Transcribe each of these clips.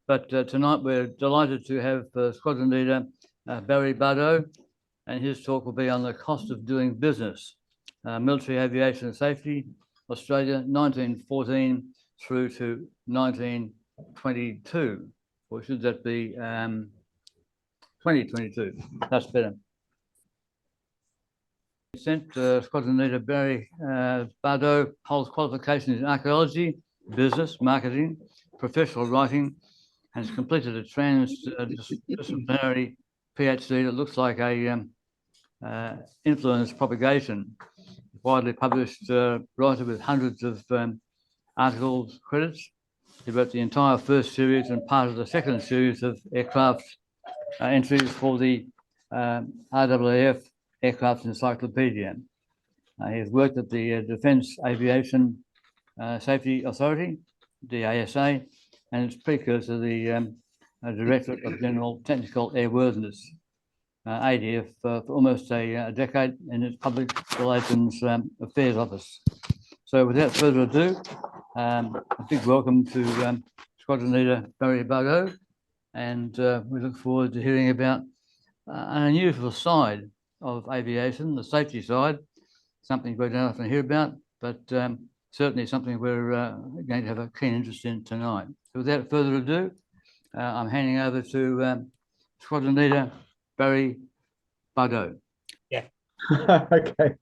But tonight we're delighted to have Squadron Leader Barrie Bardoe, and his talk will be on the cost of doing business. Military Aviation Safety, Australia, 1914 through to 1922. Or should that be 2022? That's better. Squadron Leader Barrie Bardoe holds qualifications in archaeology, business, marketing, professional writing, and has completed a transdisciplinary PhD that looks like a influence propagation. Widely published writer with hundreds of articles, credits. He wrote the entire first series and part of the second series of aircraft entries for the RAAF Aircraft Encyclopedia. He has worked at the Defence Aviation Safety Authority, DASA, and its precursor, the Directorate of General Technical Airworthiness, ADF, for almost a decade in its Public Relations Affairs Office. So without further ado, a big welcome to Squadron Leader Barrie Bardoe, and we look forward to hearing about an unusual side of aviation, the safety side, something we don't often hear about, but certainly something we're going to have a keen interest in tonight. So without further ado, I'm handing over to Squadron Leader Barrie Bardoe. Yeah. Okay.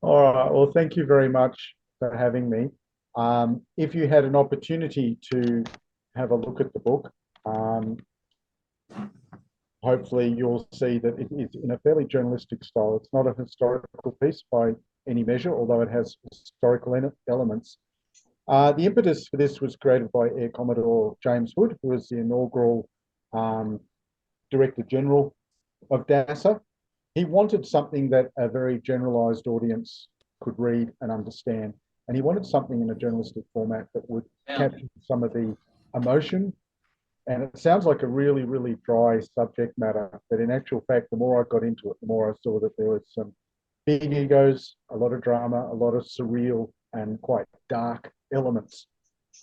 All right. Well, thank you very much for having me. If you had an opportunity to have a look at the book, hopefully you'll see that it is in a fairly journalistic style. It's not a historical piece by any measure, although it has historical elements. The impetus for this was created by Air Commodore James Hood, who was the inaugural Director General of DASA. He wanted something that a very generalised audience could read and understand, and he wanted something in a journalistic format that would capture some of the emotion. And it sounds like a really, really dry subject matter, but in actual fact, the more I got into it, the more I saw that there was some big egos, a lot of drama, a lot of surreal and quite dark elements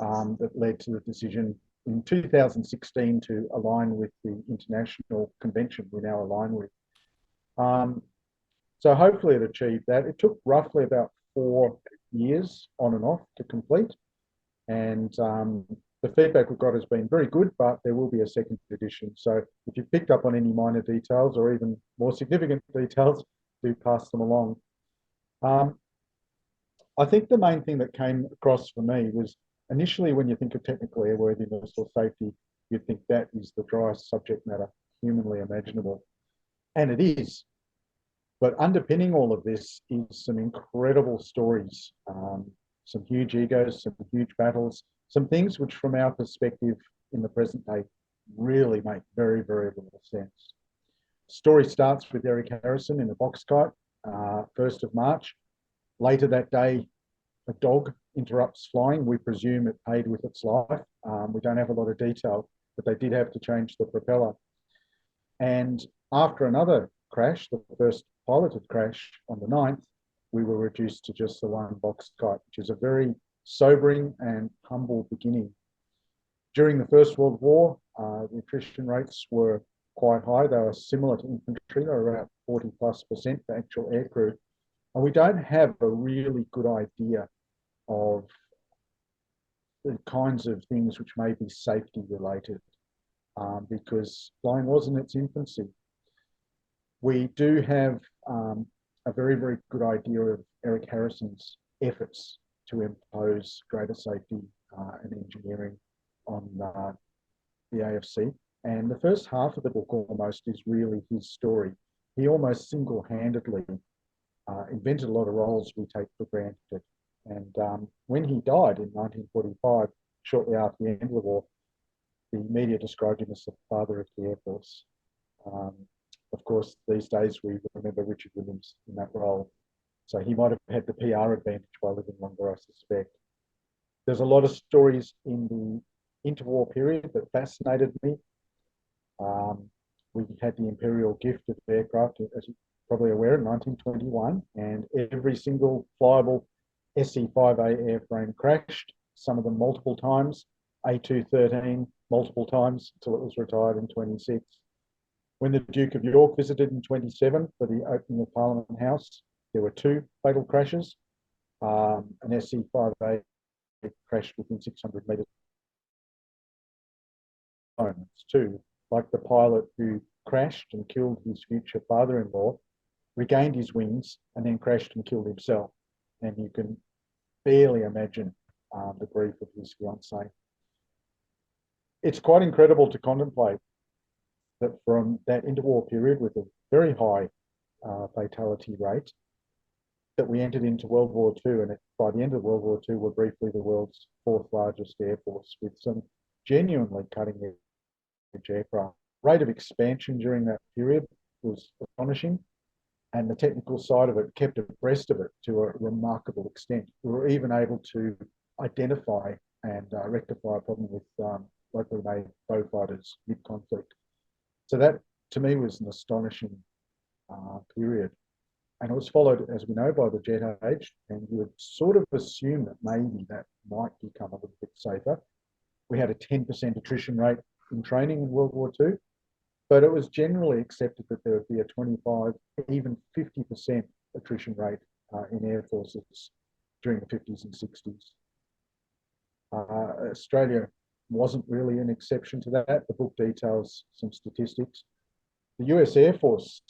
that led to the decision in 2016 to align with the international convention we now align with. So hopefully it achieved that. It took roughly about 4 years on and off to complete. And the feedback we've got has been very good, but there will be a second edition. So if you've picked up on any minor details or even more significant details, do pass them along. I think the main thing that came across for me was initially when you think of technical airworthiness or safety, you think that is the driest subject matter humanly imaginable. And it is. But underpinning all of this is some incredible stories, some huge egos, some huge battles, some things which from our perspective in the present day really make very, very little sense. Story starts with Eric Harrison in a box kite, 1st of March. Later that day, a dog interrupts flying. We presume it paid with its life. We don't have a lot of detail, but they did have to change the propeller. And after another crash, the first piloted crash on the 9th, we were reduced to just the one box kite, which is a very sobering and humble beginning. During the First World War, the attrition rates were quite high. They were similar to infantry. They were about 40+% for actual aircrew. And we don't have a really good idea of the kinds of things which may be safety related because flying was in its infancy. We do have a very, very good idea of Eric Harrison's efforts to impose greater safety and engineering on the AFC. And the first half of the book almost is really his story. He almost single-handedly invented a lot of roles we take for granted. And when he died in 1945, shortly after the end of the war, the media described him as the father of the Air Force. Of course, these days we remember Richard Williams in that role. So he might have had the PR advantage by living longer, I suspect. There's a lot of stories in the interwar period that fascinated me. We had the Imperial gift of aircraft, as you're probably aware, in 1921, and every single flyable SE-5A airframe crashed, some of them multiple times. A213 multiple times until it was retired in 26. When the Duke of York visited in 27 for the opening of Parliament House, there were 2 fatal crashes. An SC-58 crashed within 600 metres. It's 2, like the pilot who crashed and killed his future father-in-law, regained his wings and then crashed and killed himself. And you can barely imagine the grief of his fiancée. It's quite incredible to contemplate that from that interwar period with a very high fatality rate, that we entered into World War II, and by the end of World War II, we're briefly the world's 4th largest air force with some genuinely cutting-edge aircraft. Rate of expansion during that period was astonishing, and the technical side of it kept abreast of it to a remarkable extent. We were even able to identify and rectify a problem with locally made bow fighters mid-conflict. So that, to me, was an astonishing period. And it was followed, as we know, by the jet age, and you would sort of assume that maybe that might become a little bit safer. We had a 10% attrition rate in training in World War II, but it was generally accepted that there would be a 25, even 50% attrition rate in air forces during the 50s and 60s. Australia wasn't really an exception to that. The book details some statistics. The US Air Force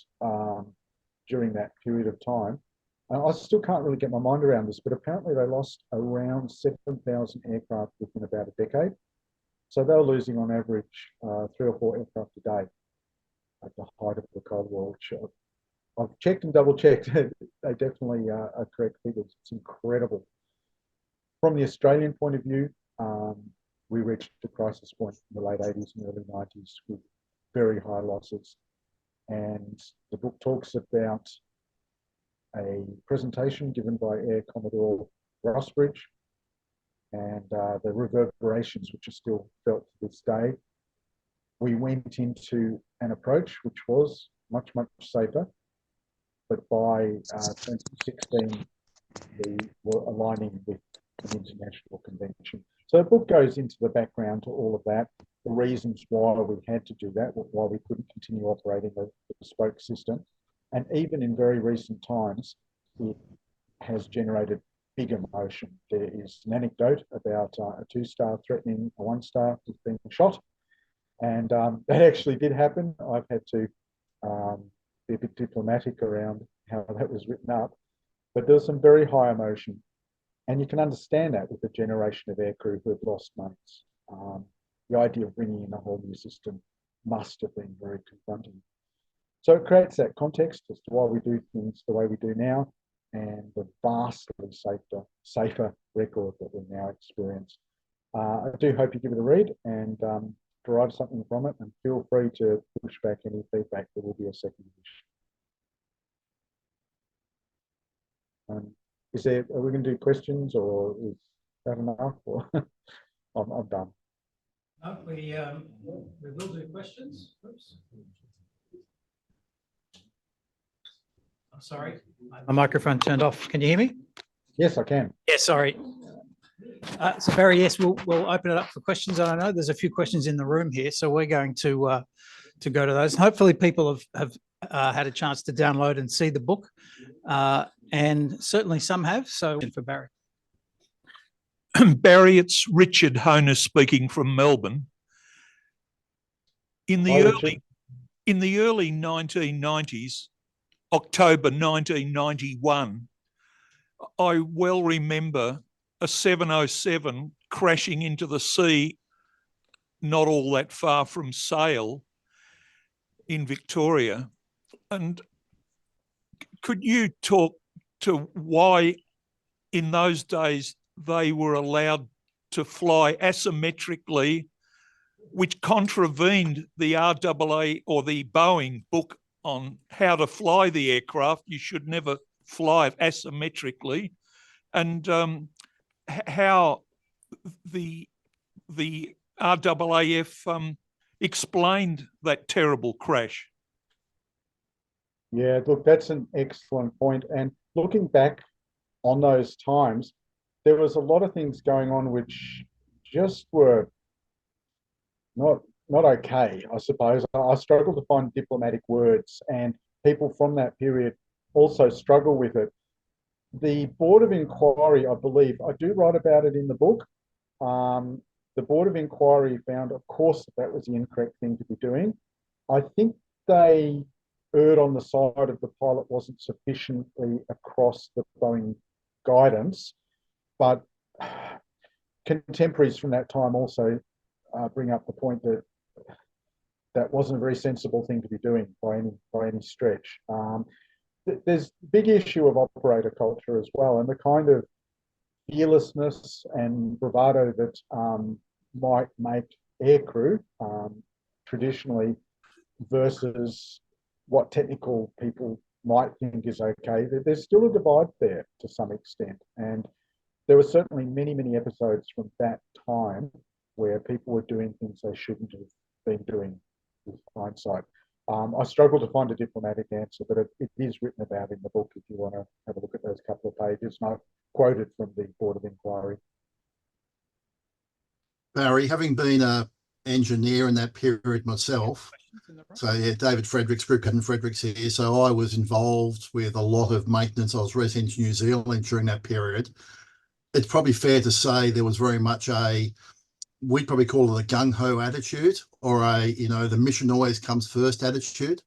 during that period of time, I still can't really get my mind around this, but apparently they lost around 7,000 aircraft within about a decade. So they were losing on average 3 or 4 aircraft a day at the height of the Cold War, which I've checked and double checked. They definitely are correct figures. It's incredible. From the Australian point of view, we reached a crisis point in the late 80s and early 90s with very high losses. And the book talks about a presentation given by Air Commodore Rossbridge and the reverberations which are still felt to this day. We went into an approach which was much, much safer, but by 2016, we were aligning with an international convention. So the book goes into the background to all of that, the reasons why we had to do that, why we couldn't continue operating the bespoke system. And even in very recent times, it has generated big emotion. There is an anecdote about a 2-star threatening a 1-star with being shot. And that actually did happen. I've had to be a bit diplomatic around how that was written up. But there was some very high emotion. And you can understand that with the generation of aircrew who have lost mates. The idea of bringing in a whole new system must have been very confronting. So it creates that context as to why we do things the way we do now, and the vastly safer record that we now experience. I do hope you give it a read and derive something from it, and feel free to push back any feedback. There will be a second edition. Are we going to do questions, or is that enough? Or I'm done. No, we will do questions. Oops. I'm sorry, my microphone turned off. Can you hear me? Yes, I can. Yeah, sorry. So Barry, yes, we'll open it up for questions. And I know there's a few questions in the room here, so we're going to go to those. Hopefully, people have had a chance to download and see the book, and certainly some have. So for Barry. Barry, it's Richard Honus speaking from Melbourne. In the early 1990s, October 1991, I well remember a 707 crashing into the sea not all that far from Sale in Victoria. And could you talk to why in those days they were allowed to fly asymmetrically, which contravened the RAA or the Boeing book on how to fly the aircraft? You should never fly it asymmetrically. And how the RAAF explained that terrible crash. Yeah, look, that's an excellent point. And looking back on those times, there was a lot of things going on which just were not okay, I suppose. I struggle to find diplomatic words, and people from that period also struggle with it. The Board of Inquiry, I believe, I do write about it in the book. The Board of Inquiry found, of course, that was the incorrect thing to be doing. I think they erred on the side of the pilot wasn't sufficiently across the Boeing guidance, but contemporaries from that time also bring up the point that that wasn't a very sensible thing to be doing by any stretch. There's a big issue of operator culture as well, and the kind of fearlessness and bravado that might make aircrew traditionally versus what technical people might think is okay. There's still a divide there to some extent, and there were certainly many episodes from that time where people were doing things they shouldn't have been doing with hindsight. I struggle to find a diplomatic answer, but it is written about in the book if you want to have a look at those couple of pages. And I've quoted from the Board of Inquiry. Barry, having been an engineer in that period myself, so yeah, David Fredericks, Group Captain Fredericks here. So I was involved with a lot of maintenance. I was resident in New Zealand during that period. It's probably fair to say there was very much we'd probably call it a gung-ho attitude, or the mission always comes first attitude.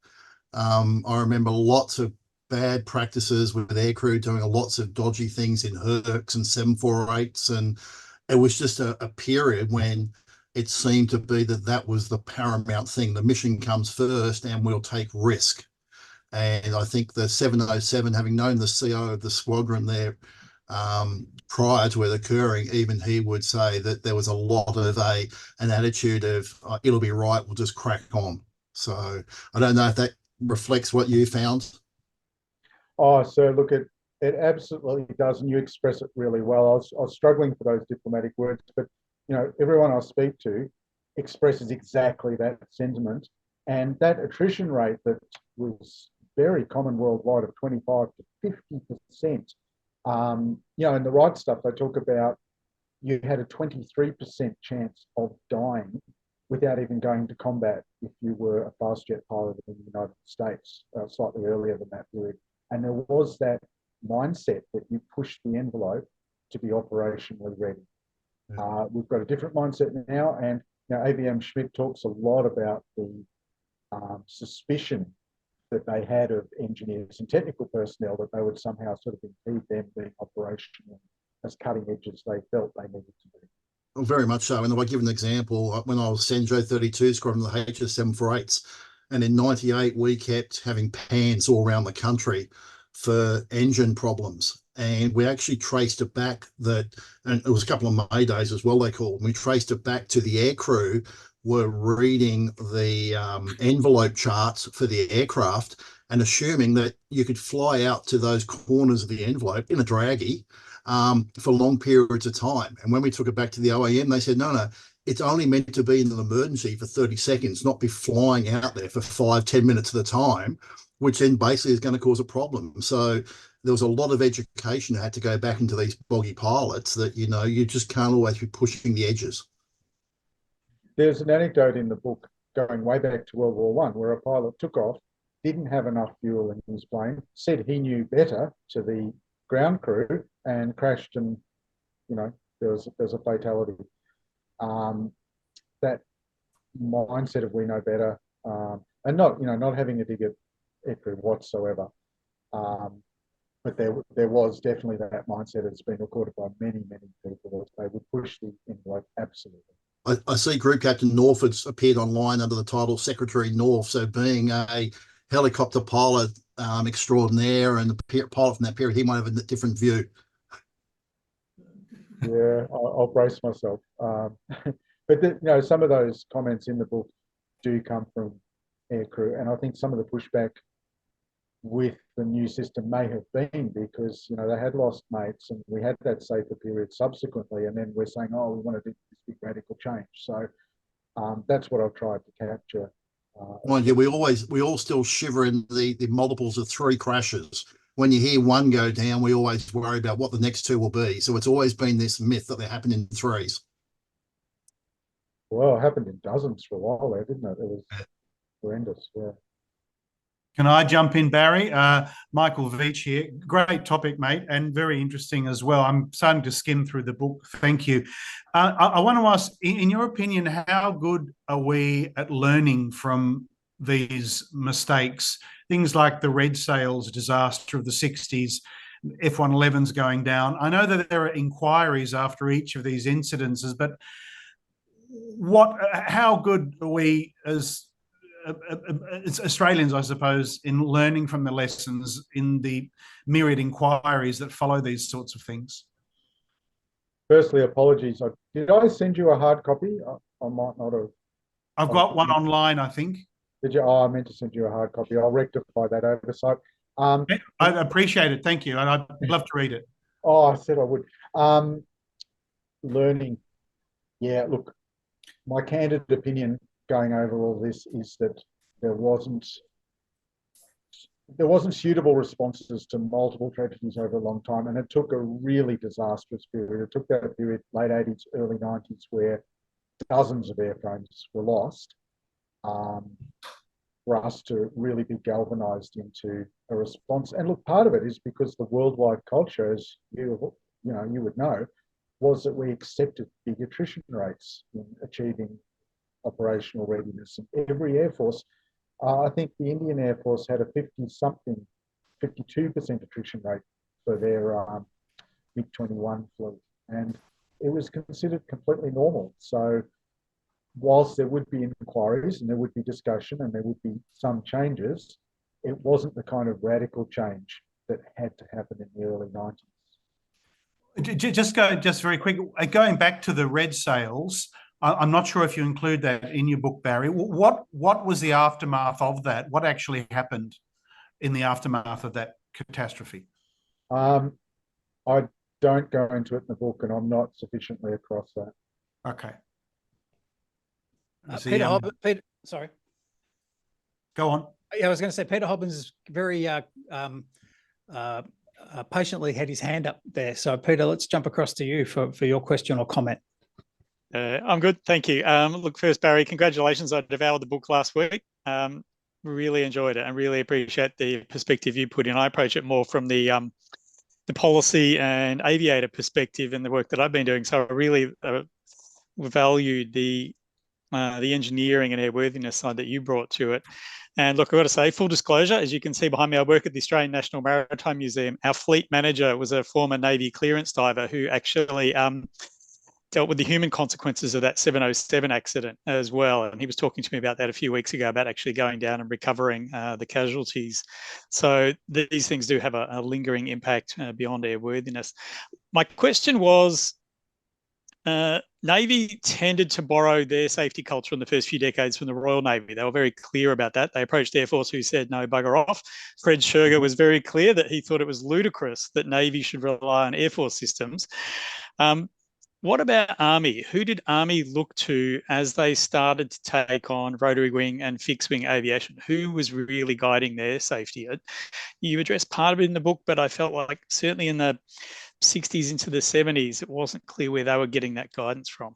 I remember lots of bad practices with aircrew doing lots of dodgy things in Hercs and 748s, and it was just a period when it seemed to be that was the paramount thing. The mission comes first and we'll take risk. And I think the 707, having known the CO of the squadron there prior to it occurring, even he would say that there was a lot of an attitude of it'll be right, we'll just crack on. So I don't know if that reflects what you found. Oh, so look, it absolutely does, and you express it really well. I was struggling for those diplomatic words, but everyone I speak to expresses exactly that sentiment, and that attrition rate that was very common worldwide of 25 to 50%. In the right stuff, they talk about you had a 23% chance of dying without even going to combat if you were a fast jet pilot in the United States, slightly earlier than that period. And there was that mindset that you push the envelope to be operationally ready. We've got a different mindset now, and ABM Schmidt talks a lot about the suspicion that they had of engineers and technical personnel, that they would somehow sort of impede them being operational as cutting edge as they felt they needed to be. Well, very much so. And if I give an example, when I was Senjo 32 Squadron, the HS 748s, and in 98, we kept having pans all around the country for engine problems. And we actually traced it back and it was a couple of Maydays as well, they called. We traced it back to the aircrew were reading the envelope charts for the aircraft and assuming that you could fly out to those corners of the envelope in a draggy for long periods of time. And when we took it back to the OAM, they said, no, it's only meant to be in an emergency for 30 seconds, not be flying out there for 5-10 minutes at a time, which then basically is going to cause a problem. So there was a lot of education that had to go back into these boggy pilots that, you just can't always be pushing the edges. There's an anecdote in the book going way back to World War I where a pilot took off, didn't have enough fuel in his plane, said he knew better to the ground crew and crashed, and there's a fatality. That mindset of we know better, and not having a dig at aircrew whatsoever. But there was definitely that mindset that's been recorded by many people that they would push the envelope absolutely. I see Group Captain Norford's appeared online under the title Secretary North. So being a helicopter pilot extraordinaire and the pilot from that period, he might have a different view. Yeah, I'll brace myself. But some of those comments in the book do come from aircrew, and I think some of the pushback with the new system may have been because they had lost mates, and we had that safer period subsequently, and then we're saying, oh, we want to do this big radical change. So that's what I've tried to capture. Mind you, we all still shiver in the multiples of 3 crashes. When you hear one go down, we always worry about what the next 2 will be. So it's always been this myth that they happen in 3s. Well, it happened in dozens for a while there, didn't it? It was horrendous. Yeah. Can I jump in, Barry? Michael Veach here. Great topic, mate, and very interesting as well. I'm starting to skim through the book. Thank you. I want to ask, in your opinion, how good are we at learning from these mistakes? Things like the Red Sails disaster of the 60s, F-111s going down. I know that there are inquiries after each of these incidences, but how good are we as Australians, I suppose, in learning from the lessons in the myriad inquiries that follow these sorts of things? Firstly, apologies. Did I send you a hard copy? I might not have. I've got one online, I think. Did you? Oh, I meant to send you a hard copy. I'll rectify that oversight. I appreciate it. Thank you. And I'd love to read it. Oh, I said I would. Learning. Yeah, look, my candid opinion going over all this is that there wasn't suitable responses to multiple tragedies over a long time, and it took a really disastrous period. It took that period, late 80s, early 90s, where dozens of airframes were lost, for us to really be galvanized into a response. And look, part of it is because the worldwide culture, as you would know, was that we accepted big attrition rates in achieving operational readiness. And every Air Force, I think the Indian Air Force had a 52% attrition rate for their MiG-21 fleet. And it was considered completely normal. So whilst there would be inquiries and there would be discussion and there would be some changes, it wasn't the kind of radical change that had to happen in the early 90s. Just very quick, going back to the Red Sails, I'm not sure if you include that in your book, Barry. What was the aftermath of that? What actually happened in the aftermath of that catastrophe? I don't go into it in the book, and I'm not sufficiently across that. Okay. Peter, sorry. Go on. Yeah, I was going to say Peter Hobbins is very patiently had his hand up there. So Peter, let's jump across to you for your question or comment. I'm good, thank you. Look, first, Barry, congratulations. I devoured the book last week. Really enjoyed it and really appreciate the perspective you put in. I approach it more from the policy and aviator perspective in the work that I've been doing. So I really valued the engineering and airworthiness side that you brought to it. And look, I've got to say, full disclosure, as you can see behind me, I work at the Australian National Maritime Museum. Our fleet manager was a former Navy clearance diver who actually dealt with the human consequences of that 707 accident as well. And he was talking to me about that a few weeks ago, about actually going down and recovering the casualties. So these things do have a lingering impact beyond airworthiness. My question was, Navy tended to borrow their safety culture in the first few decades from the Royal Navy. They were very clear about that. They approached Air Force, who said, no, bugger off. Fred Sherger was very clear that he thought it was ludicrous that Navy should rely on Air Force systems. What about Army? Who did Army look to as they started to take on rotary wing and fixed wing aviation? Who was really guiding their safety? You addressed part of it in the book, but I felt like certainly in the 60s into the 70s, it wasn't clear where they were getting that guidance from.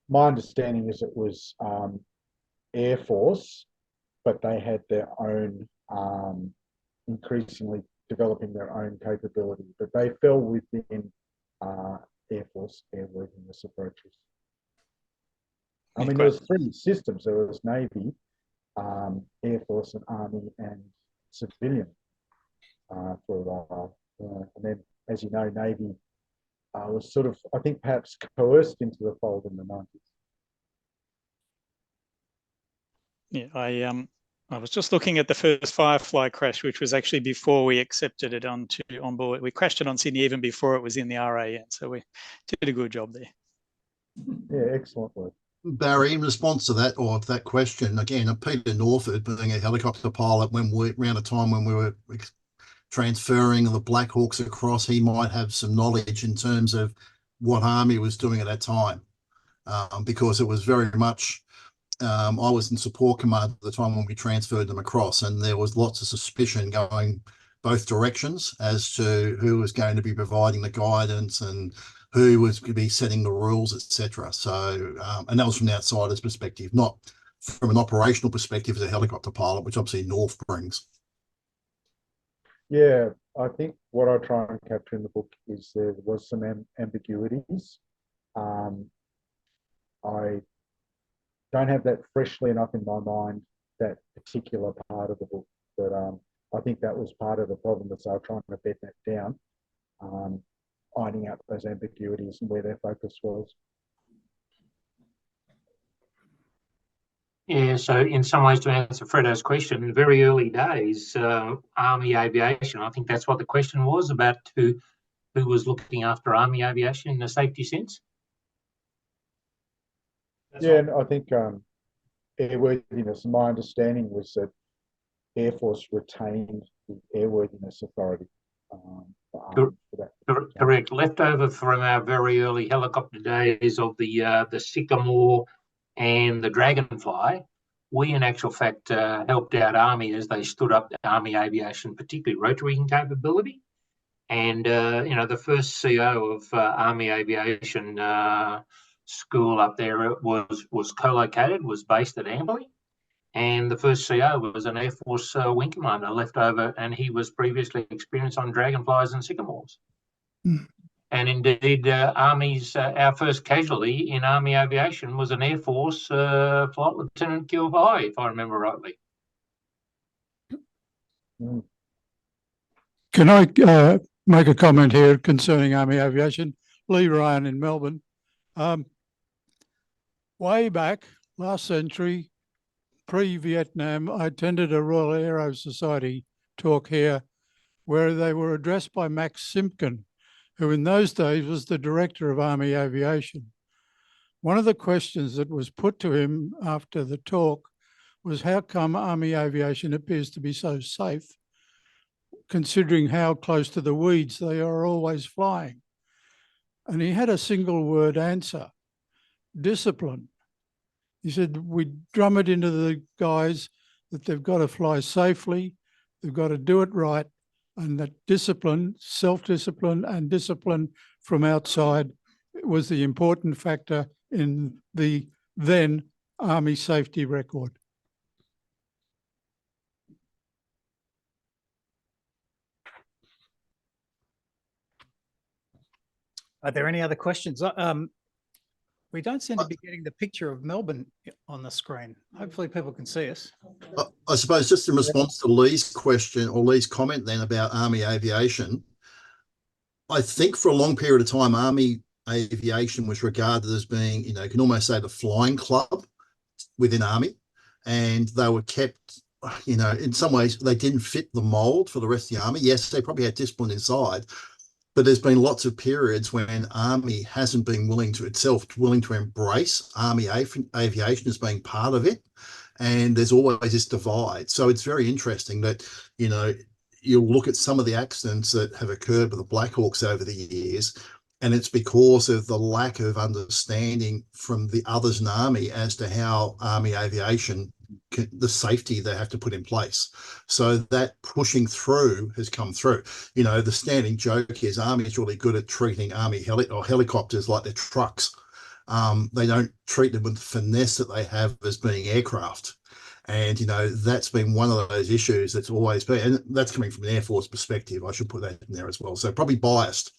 My understanding is it was Air Force, but they had their own, increasingly developing their own capability, but they fell within Air Force airworthiness approaches. I mean, there was three systems. There was Navy, Air Force and Army and civilian for a while. And then, as you know, Navy was sort of, I think, perhaps coerced into the fold in the 90s. Yeah, I was just looking at the first Firefly crash, which was actually before we accepted it on board. We crashed it on Sydney even before it was in the RAN, so we did a good job there. Yeah, excellent work. Barry, in response to that or to that question, again, Peter Norford, being a helicopter pilot, around a time when we were transferring the Black Hawks across, he might have some knowledge in terms of what Army was doing at that time, because it was very much. I was in support command at the time when we transferred them across, and there was lots of suspicion going both directions as to who was going to be providing the guidance and who was going to be setting the rules, etc. So, and that was from the outsider's perspective, not from an operational perspective as a helicopter pilot, which obviously North brings. Yeah, I think what I try and capture in the book is there was some ambiguities. I don't have that freshly enough in my mind, that particular part of the book, but I think that was part of the problem, that they were trying to bed that down, ironing out those ambiguities and where their focus was. Yeah, so in some ways, to answer Fredo's question, in the very early days, Army aviation, I think that's what the question was about, who was looking after Army aviation in a safety sense. Yeah, and I think airworthiness, my understanding was that Air Force retained the Airworthiness Authority. Correct. Leftover from our very early helicopter days of the Sycamore and the Dragonfly, we in actual fact helped out Army as they stood up the Army aviation, particularly rotary capability. And the first CO of Army Aviation School up there was co-located, was based at Amberley. And the first CO was an Air Force wing commander left over, and he was previously experienced on Dragonflies and Sycamores. And indeed, Army's our first casualty in Army aviation was an Air Force flight lieutenant killed by, if I remember rightly. Can I make a comment here concerning Army aviation? Lee Ryan in Melbourne. Way back last century, pre-Vietnam, I attended a Royal Aero Society talk here where they were addressed by Max Simpkin, who in those days was the director of Army aviation. One of the questions that was put to him after the talk was, how come Army aviation appears to be so safe, considering how close to the weeds they are always flying? And he had a single word answer: discipline. He said, we drum it into the guys that they've got to fly safely, they've got to do it right, and that discipline, self-discipline and discipline from outside was the important factor in the then Army safety record. Are there any other questions? We don't seem to be getting the picture of Melbourne on the screen. Hopefully people can see us. I suppose just in response to Lee's question or Lee's comment then about Army aviation, I think for a long period of time, Army aviation was regarded as being, you can almost say the flying club within Army, and they were kept, in some ways they didn't fit the mold for the rest of the Army. Yes, they probably had discipline inside, but there's been lots of periods when Army hasn't been willing to embrace Army aviation as being part of it. And there's always this divide. So it's very interesting that, you'll look at some of the accidents that have occurred with the Black Hawks over the years, and it's because of the lack of understanding from the others in Army as to how Army aviation, the safety they have to put in place. So that pushing through has come through. The standing joke is Army is really good at treating Army helicopters like they're trucks. They don't treat them with the finesse that they have as being aircraft. And, that's been one of those issues that's always been, and that's coming from an Air Force perspective. I should put that in there as well. So probably biased.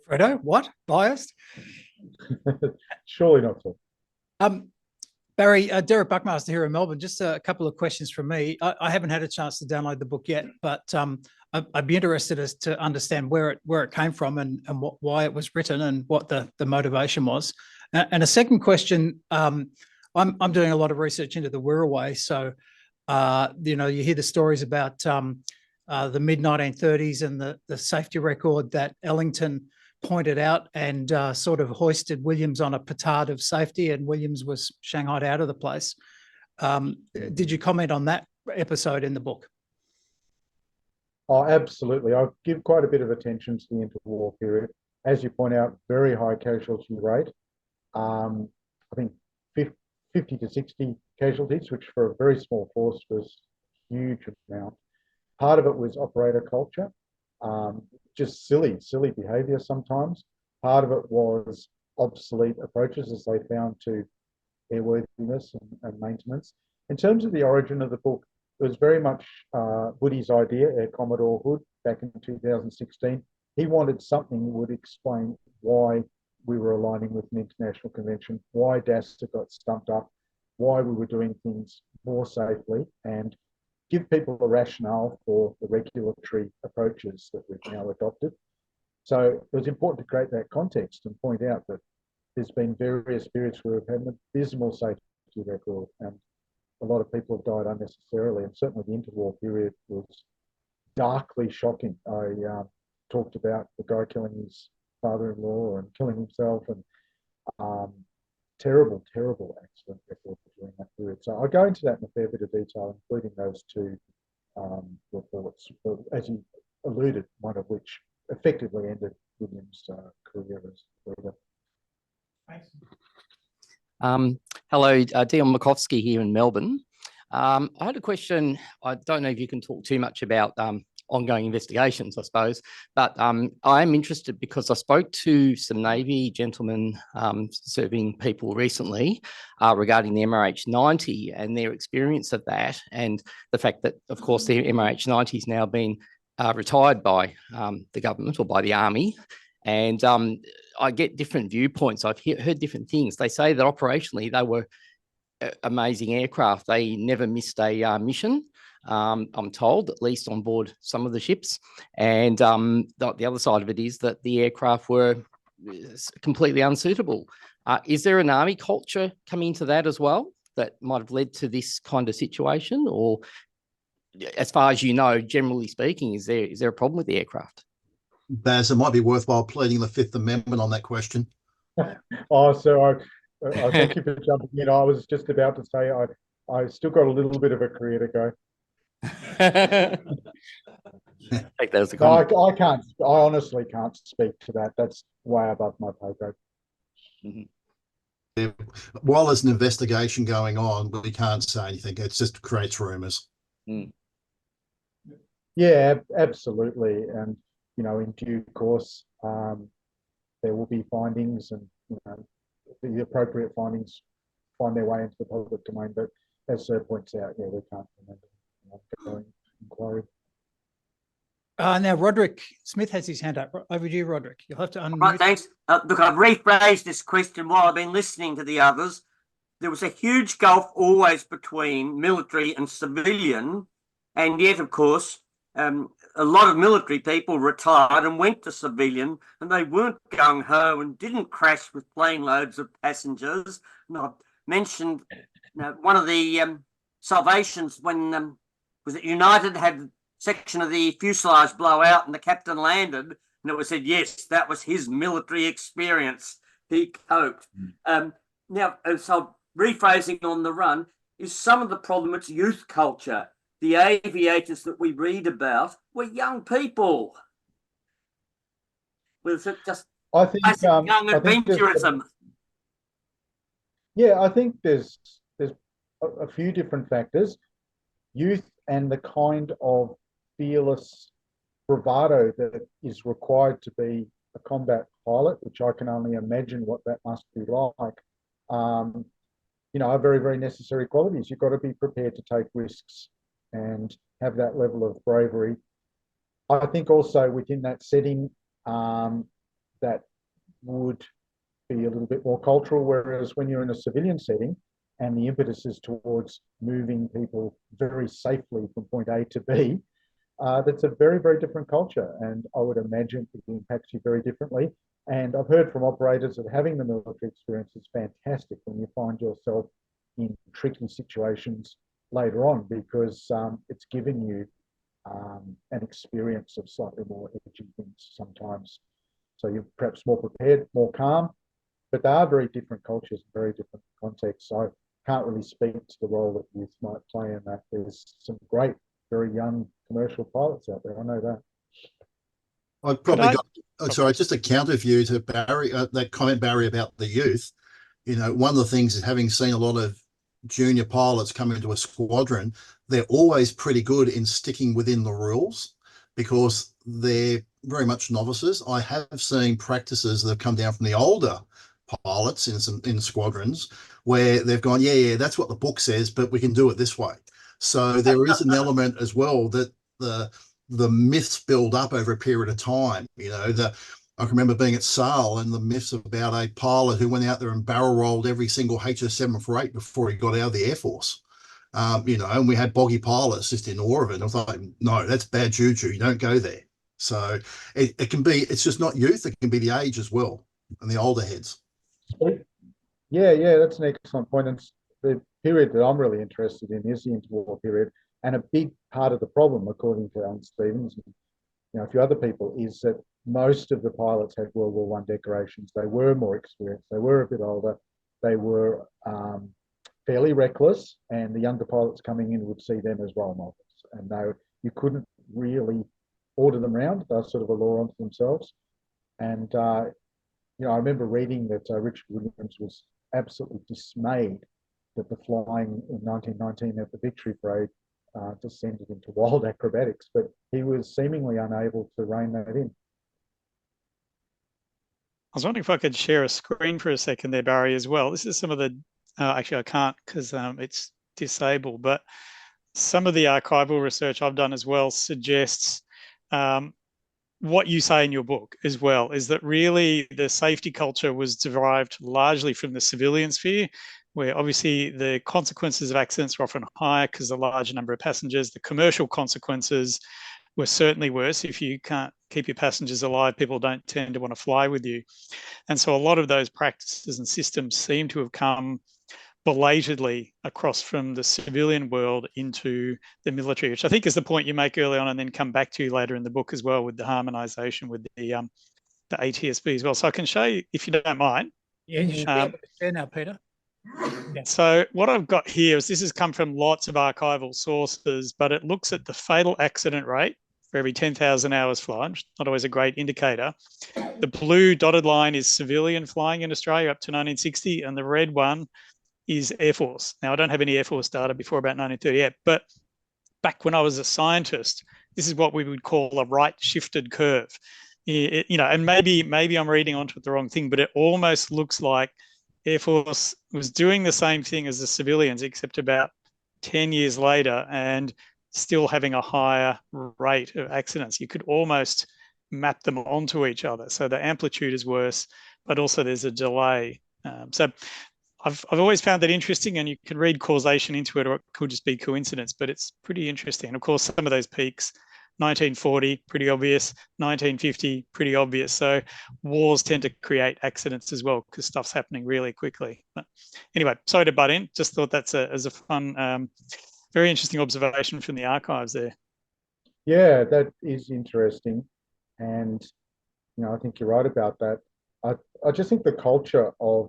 Fredo, what? Biased? Surely not so. Barry, Derek Buckmaster here in Melbourne. Just a couple of questions from me. I haven't had a chance to download the book yet, but I'd be interested as to understand where it came from and why it was written and what the motivation was. And a second question, I'm doing a lot of research into the Wirraway, so you hear the stories about the mid-1930s and the safety record that Ellington pointed out and sort of hoisted Williams on a petard of safety, and Williams was shanghaied out of the place. Did you comment on that episode in the book? Oh, absolutely. I give quite a bit of attention to the interwar period. As you point out, very high casualty rate. I think 50 to 60 casualties, which for a very small force was a huge amount. Part of it was operator culture. just silly behavior sometimes. Part of it was obsolete approaches as they found to airworthiness and maintenance. In terms of the origin of the book, it was very much Woody's idea, Air Commodore Hood, back in 2016. He wanted something that would explain why we were aligning with an international convention, why DASA got stumped up, why we were doing things more safely, and give people a rationale for the regulatory approaches that we've now adopted. So it was important to create that context and point out that there's been various periods where we've had an abysmal safety record, and a lot of people have died unnecessarily, and certainly the interwar period was darkly shocking. I talked about the guy killing his father-in-law and killing himself, and terrible accident record during that period. So I go into that in a fair bit of detail, including those two reports, as you alluded, one of which effectively ended William's career as leader. Hello, Dion Makovsky here in Melbourne. I had a question. I don't know if you can talk too much about ongoing investigations, I suppose, but I am interested because I spoke to some Navy gentlemen serving people recently regarding the MRH-90 and their experience of that, and the fact that, of course, the MRH-90 has now been retired by the government or by the Army. And I get different viewpoints. I've heard different things. They say that operationally they were amazing aircraft. They never missed a mission, I'm told, at least on board some of the ships. And the other side of it is that the aircraft were completely unsuitable. Is there an Army culture coming into that as well that might have led to this kind of situation? Or as far as you know, generally speaking, is there a problem with the aircraft? Baz, it might be worthwhile pleading the Fifth Amendment on that question. So I thank you for jumping in. I was just about to say I still got a little bit of a career to go. Take that as a comment. No, I honestly can't speak to that. That's way above my pay grade. Yeah. While there's an investigation going on, we can't say anything. It just creates rumours. Yeah, absolutely. And in due course, there will be findings, and the appropriate findings find their way into the public domain. But as Sir points out, we can't remember an ongoing inquiry. Now, Roderick Smith has his hand up. Over to you, Roderick. You'll have to unmute. Right, thanks. Look, I've rephrased this question while I've been listening to the others. There was a huge gulf always between military and civilian, and yet, of course, a lot of military people retired and went to civilian, and they weren't gung-ho and didn't crash with plane loads of passengers. And I've mentioned one of the salvations when was it United had a section of the fuselage blow out and the captain landed, and it was said, yes, that was his military experience. He coped. Now, so rephrasing on the run, is some of the problem it's youth culture. The aviators that we read about were young people. Was it just I think young adventurism? I think there's a few different factors. Youth and the kind of fearless bravado that is required to be a combat pilot, which I can only imagine what that must be like, are very, very necessary qualities. You've got to be prepared to take risks and have that level of bravery. I think also within that setting, that would be a little bit more cultural, whereas when you're in a civilian setting and the impetus is towards moving people very safely from point A to B, that's a very, very different culture, and I would imagine it impacts you very differently. And I've heard from operators that having the military experience is fantastic when you find yourself in tricky situations later on, because it's given you an experience of slightly more edgy things sometimes. So you're perhaps more prepared, more calm, but they are very different cultures, very different contexts. So I can't really speak to the role that youth might play in that. There's some great, very young commercial pilots out there. I know that. I've probably got, just a counter view to Barry, that comment, Barry, about the youth. One of the things is, having seen a lot of junior pilots come into a squadron, they're always pretty good in sticking within the rules, because they're very much novices. I have seen practices that have come down from the older pilots in squadrons where they've gone, yeah, that's what the book says, but we can do it this way. So there is an element as well that the myths build up over a period of time. I can remember being at SAL and the myths about a pilot who went out there and barrel rolled every single HS-748 before he got out of the Air Force. And we had boggy pilots just in awe of it. And I was like, no, that's bad juju. You don't go there. So it can be, it's just not youth. It can be the age as well and the older heads. Yeah, that's an excellent point. And the period that I'm really interested in is the interwar period. And a big part of the problem, according to Alan Stevens, and a few other people, is that most of the pilots had World War I decorations. They were more experienced. They were a bit older. They were fairly reckless, and the younger pilots coming in would see them as role models. And you couldn't really order them around. They were sort of a law unto themselves. And I remember reading that Richard Williams was absolutely dismayed that the flying in 1919 at the Victory Parade descended into wild acrobatics, but he was seemingly unable to rein that in. I was wondering if I could share a screen for a second there, Barry, as well. This is some of the, actually I can't because it's disabled, but some of the archival research I've done as well suggests what you say in your book as well, is that really the safety culture was derived largely from the civilian sphere, where obviously the consequences of accidents were often higher because of the larger number of passengers. The commercial consequences were certainly worse. If you can't keep your passengers alive, people don't tend to want to fly with you. And so a lot of those practices and systems seem to have come belatedly across from the civilian world into the military, which I think is the point you make early on and then come back to later in the book as well with the harmonisation with the ATSB as well. So I can show you, if you don't mind. Yeah, you should be able to share now, Peter. Yeah. So what I've got here is this has come from lots of archival sources, but it looks at the fatal accident rate for every 10,000 hours flown, which is not always a great indicator. The blue dotted line is civilian flying in Australia up to 1960, and the red one is Air Force. Now, I don't have any Air Force data before about 1938, but back when I was a scientist, this is what we would call a right shifted curve. And maybe I'm reading onto it the wrong thing, but it almost looks like Air Force was doing the same thing as the civilians, except about 10 years later and still having a higher rate of accidents. You could almost map them onto each other. So the amplitude is worse, but also there's a delay. So I've always found that interesting, and you can read causation into it, or it could just be coincidence, but it's pretty interesting. And of course, some of those peaks, 1940, pretty obvious, 1950, pretty obvious. So wars tend to create accidents as well because stuff's happening really quickly. But anyway, sorry to butt in. Just thought that's as a fun, very interesting observation from the archives there. Yeah, that is interesting. And, I think you're right about that. I just think the culture of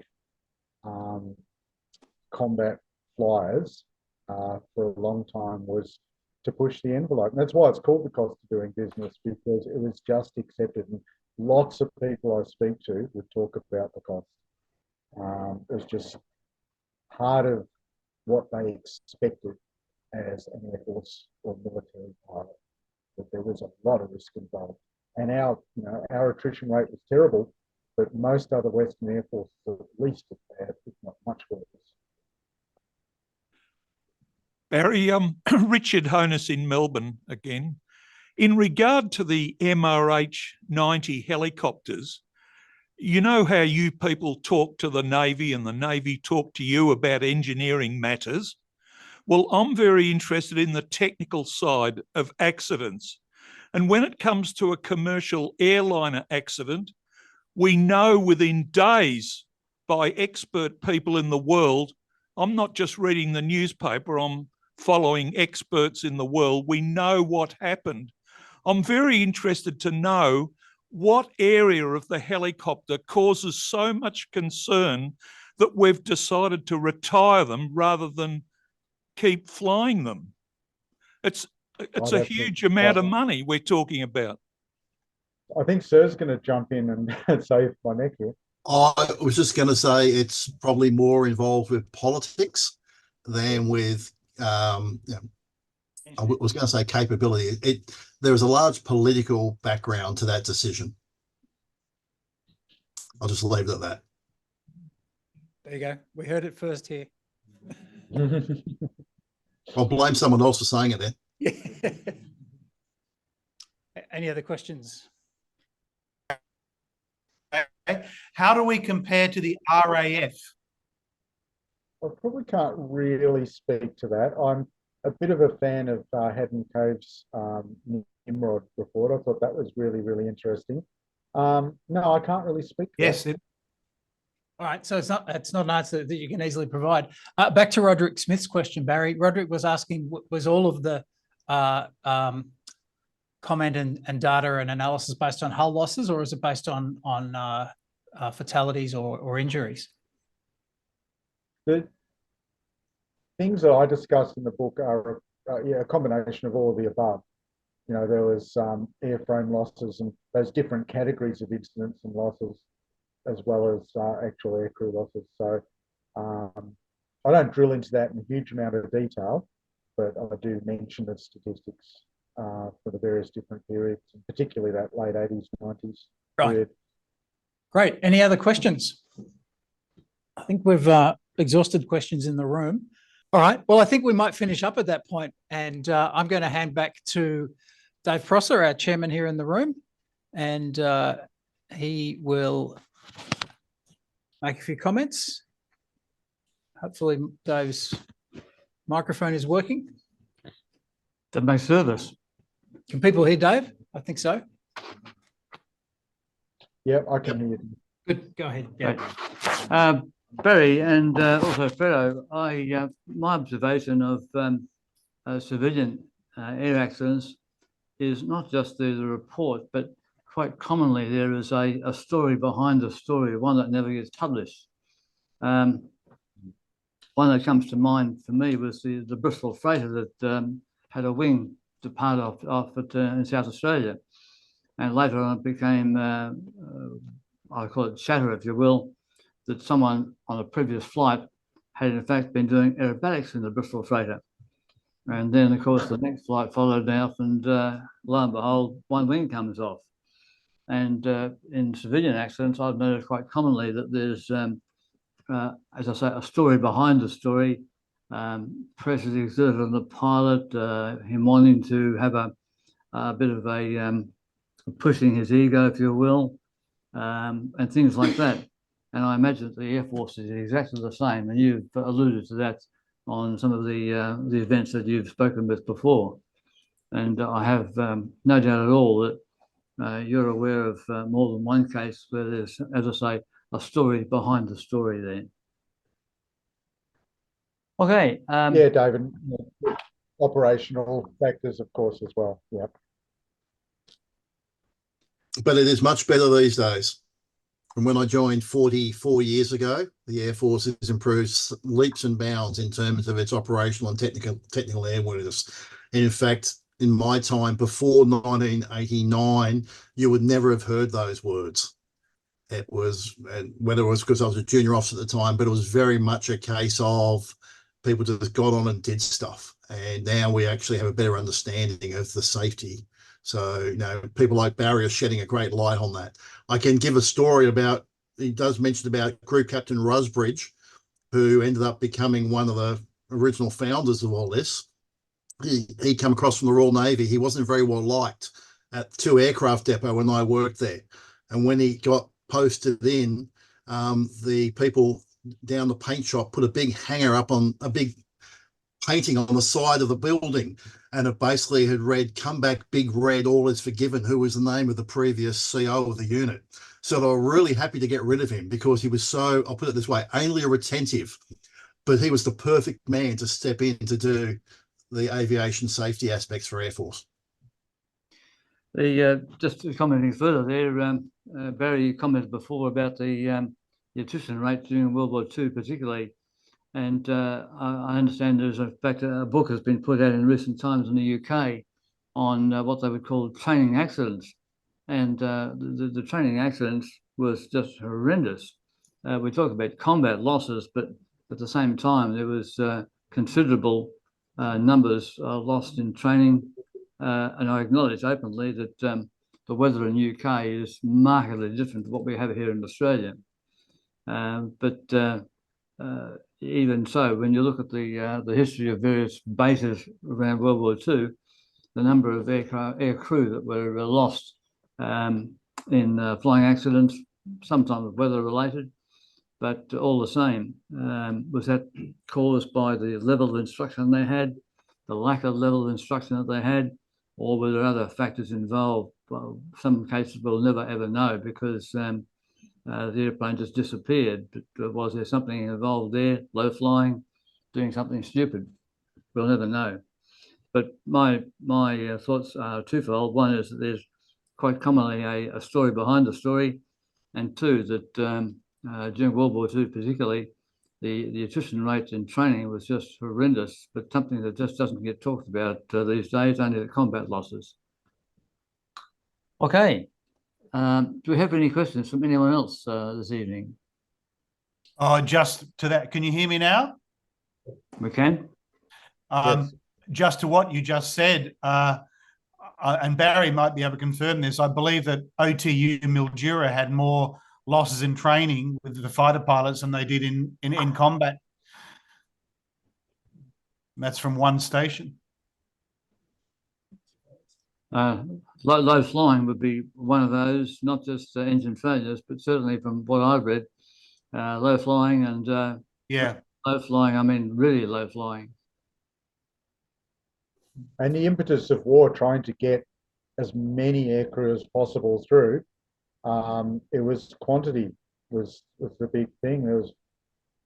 combat flyers for a long time was to push the envelope. And that's why it's called the cost of doing business, because it was just accepted. And lots of people I speak to would talk about the cost. It was just part of what they expected as an Air Force or military pilot, that there was a lot of risk involved. And our attrition rate was terrible, but most other Western Air Forces are at least as bad, if not much worse. Barry, Richard Honus in Melbourne again. In regard to the MRH-90 helicopters, you know how you people talk to the Navy and the Navy talk to you about engineering matters? Well, I'm very interested in the technical side of accidents. And when it comes to a commercial airliner accident, we know within days by expert people in the world, I'm not just reading the newspaper, I'm following experts in the world, we know what happened. I'm very interested to know what area of the helicopter causes so much concern that we've decided to retire them rather than keep flying them. It's a huge amount of money we're talking about. I think Sir's going to jump in and save my neck here. I was just going to say it's probably more involved with politics than with was going to say capability. There was a large political background to that decision. I'll just leave it at that. There you go. We heard it first here. I'll blame someone else for saying it then. Any other questions? How do we compare to the RAF? I probably can't really speak to that. I'm a bit of a fan of Haddon Cove's Nimrod report. I thought that was really, really interesting. No, I can't really speak to that. All right, so it's not an answer that you can easily provide. Back to Roderick Smith's question, Barry. Roderick was asking, was all of the comment and data and analysis based on hull losses, or is it based on fatalities or injuries? The things that I discussed in the book are a combination of all of the above. You know, there was airframe losses and those different categories of incidents and losses, as well as actual aircrew losses. So I don't drill into that in a huge amount of detail, but I do mention the statistics for the various different periods, and particularly that late 80s, 90s period. Great. Any other questions? I think we've exhausted questions in the room. All right. Well, I think we might finish up at that point, and I'm going to hand back to Dave Prosser, our chairman here in the room, and he will make a few comments. Hopefully Dave's microphone is working. That makes service. Can people hear Dave? I think so. Yeah, I can hear you. Good. Go ahead. Yeah. Right. Barry and also Fredo, my observation of civilian air accidents is not just the report, but quite commonly there is a story behind the story, one that never gets published. One that comes to mind for me was the Bristol freighter that had a wing depart off it in South Australia. And later on it became, I call it chatter, if you will, that someone on a previous flight had in fact been doing aerobatics in the Bristol freighter. And then, of course, the next flight followed off, and lo and behold, one wing comes off. And in civilian accidents, I've noticed quite commonly that there's, as I say, a story behind the story, pressures exerted on the pilot, him wanting to have a bit of a pushing his ego, if you will, and things like that. And I imagine that the Air Force is exactly the same, and you've alluded to that on some of the events that you've spoken with before. And I have no doubt at all that you're aware of more than one case where there's, as I say, a story behind the story there. Okay. Yeah, David, operational factors, of course, as well. Yeah. But it is much better these days. From when I joined 44 years ago, the Air Force has improved leaps and bounds in terms of its operational and technical airworthiness. And in fact, in my time before 1989, you would never have heard those words. It was, whether it was because I was a junior officer at the time, but it was very much a case of people just got on and did stuff. And now we actually have a better understanding of the safety. So, you know, people like Barry are shedding a great light on that. I can give a story about, he does mention about Group Captain Rusbridge, who ended up becoming one of the original founders of all this. He come across from the Royal Navy. He wasn't very well liked at 2 aircraft depot when I worked there. And when he got posted in, the people down the paint shop put a big hanger up on a big painting on the side of the building, and it basically had read, "Come back, big red, all is forgiven," who was the name of the previous CO of the unit. So they were really happy to get rid of him because he was so, I'll put it this way, anally retentive, but he was the perfect man to step in to do the aviation safety aspects for Air Force. Just commenting further there, Barry, you commented before about the attrition rate during World War II particularly. And I understand there's, in fact, a book has been put out in recent times in the UK on what they would call training accidents. And the training accidents was just horrendous. We talk about combat losses, but at the same time, there was considerable numbers are lost in training. And I acknowledge openly that the weather in UK is markedly different to what we have here in Australia. But even so, when you look at the history of various bases around World War II, the number of air crew that were lost in flying accidents, sometimes weather related, but all the same, was that caused by the level of instruction they had, the lack of level of instruction that they had, or were there other factors involved? Well, some cases we'll never ever know because the airplane just disappeared. But was there something involved there, low flying, doing something stupid? We'll never know. But my thoughts are twofold. One is that there's quite commonly a story behind the story, and two, that during World War II particularly, the attrition rate in training was just horrendous, but something that just doesn't get talked about these days, only the combat losses. Okay. Do we have any questions from anyone else this evening? Oh, just to that, can you hear me now? We can. Yes. Just to what you just said, and Barry might be able to confirm this, I believe that OTU Mildura had more losses in training with the fighter pilots than they did in combat. That's from one station. Low flying would be one of those, not just engine failures, but certainly from what I've read, low flying and Yeah. low flying, I mean really low flying. And the impetus of war, trying to get as many aircrew as possible through, it was quantity was the big thing. There was,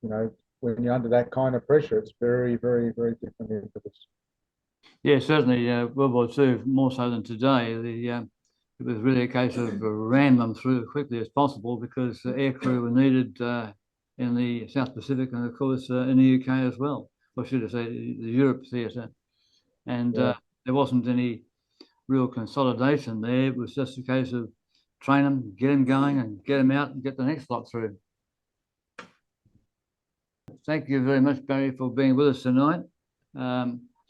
you know, when you're under that kind of pressure, it's very, very, very different impetus. Yeah, certainly World War II, more so than today, it was really a case of ram them through as quickly as possible because aircrew were needed in the South Pacific and, of course, in the UK as well, or should I say the Europe theatre. And there wasn't any real consolidation there. It was just a case of train them, get them going and get them out and get the next lot through. Thank you very much, Barry, for being with us tonight.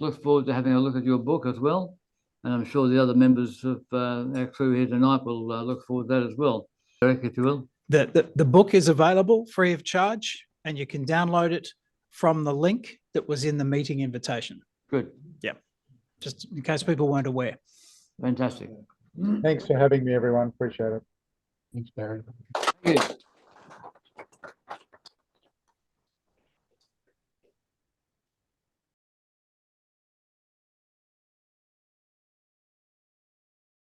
Look forward to having a look at your book as well. And I'm sure the other members of our crew here tonight will look forward to that as well. Eric, if you will. The book is available free of charge, and you can download it from the link that was in the meeting invitation. Good. Yeah. Just in case people weren't aware. Fantastic. Thanks for having me, everyone. Appreciate it. Thanks, Barry. Thank you.